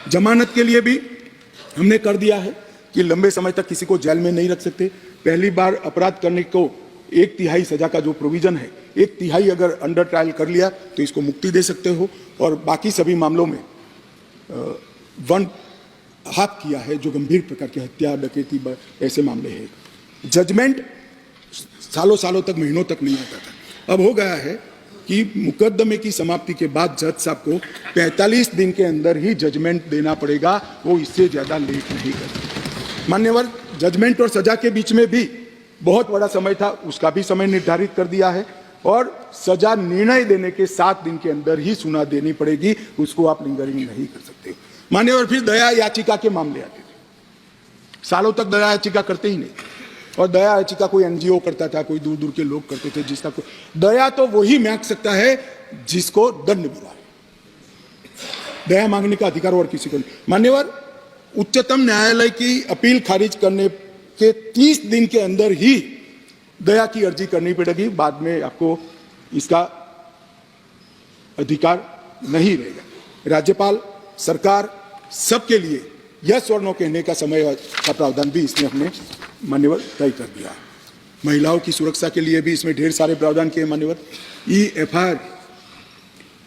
जमानत के लिए भी हमने कर दिया है कि लंबे समय तक किसी को जेल में नहीं रख सकते। पहली बार अपराध करने को 1/3 सजा का जो प्रोविजन है, 1/3 अगर अंडर ट्रायल कर लिया तो इसको मुक्ति दे सकते हो, और बाकी सभी मामलों में 1/2 किया है जो गंभीर प्रकार की हत्या, डकैती, ऐसे मामले हैं। जजमेंट सालों सालों तक, महीनों तक नहीं आता था। अब हो गया है कि मुकदमे की समाप्ति के बाद जज साहब को 45 दिन के अंदर ही जजमेंट देना पड़ेगा, वो इससे ज्यादा लेट नहीं करते। मान्यवर, जजमेंट और सजा के बीच में भी बहुत बड़ा समय था, उसका भी समय निर्धारित कर दिया है, और सजा निर्णय देने के 7 दिन के अंदर ही सुना देनी पड़ेगी, उसको आप लिंगरिंग नहीं कर सकते। मान्यवर, फिर दया याचिका के मामले आते थे। सालों तक दया याचिका करते ही नहीं, और दया याचिका कोई एनजीओ करता था, कोई दूर दूर के लोग करते थे, जिसका दया तो वही मांग सकता है जिसको दंड मिला है। दया मांगने का अधिकार और किसी को नहीं। मान्यवर, उच्चतम न्यायालय की अपील खारिज करने के 30 दिन के अंदर ही दया की अर्जी करनी पड़ेगी, बाद में आपको इसका अधिकार नहीं रहेगा। राज्यपाल, सरकार, सबके लिए यस और नो कहने का समय का प्रावधान भी इसमें हमने मान्यवर तय कर दिया। महिलाओं की सुरक्षा के लिए भी इसमें ढेर सारे प्रावधान किए मान्यवर।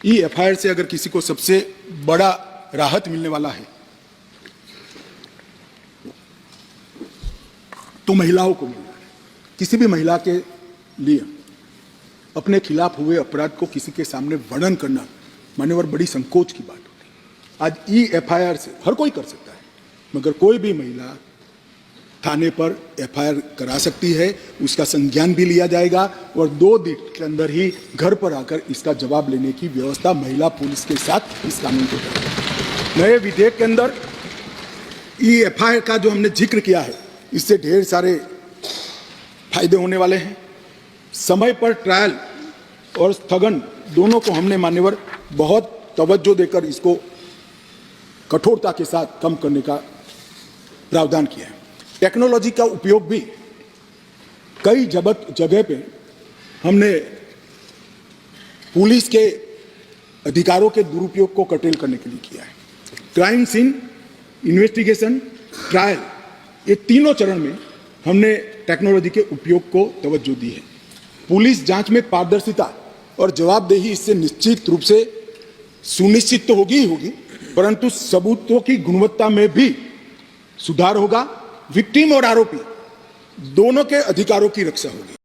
ई-एफआईआर से अगर किसी को सबसे बड़ा राहत मिलने वाला है तो महिलाओं को मिल रहा है। किसी भी महिला के लिए अपने खिलाफ हुए अपराध को किसी के सामने वर्णन करना मान्यवर बड़ी संकोच की बात होती है। आज ई-एफआईआर से हर कोई कर सकता है, मगर कोई भी महिला थाने पर एफआईआर करा सकती है, उसका संज्ञान भी लिया जाएगा, और 2 दिन के अंदर ही घर पर आकर इसका जवाब लेने की व्यवस्था महिला पुलिस के साथ इस कानून को करेगी। नए विधेयक के अंदर ई-एफआईआर का जो हमने जिक्र किया है, इससे ढेर सारे फायदे होने वाले हैं। समय पर ट्रायल और स्थगन दोनों को हमने मान्यवर बहुत तवज्जो देकर इसको कठोरता के साथ कम करने का प्रावधान किया है। टेक्नोलॉजी का उपयोग भी कई जगह पे हमने पुलिस के अधिकारों के दुरुपयोग को कर्टेल करने के लिए किया है। क्राइम सीन इन्वेस्टिगेशन, ट्रायल, ये तीनों चरण में हमने टेक्नोलॉजी के उपयोग को तवज्जो दी है। पुलिस जांच में पारदर्शिता और जवाबदेही इससे निश्चित रूप से सुनिश्चित तो होगी ही होगी, परंतु सबूतों की गुणवत्ता में भी सुधार होगा। विक्टिम और आरोपी दोनों के अधिकारों की रक्षा होगी।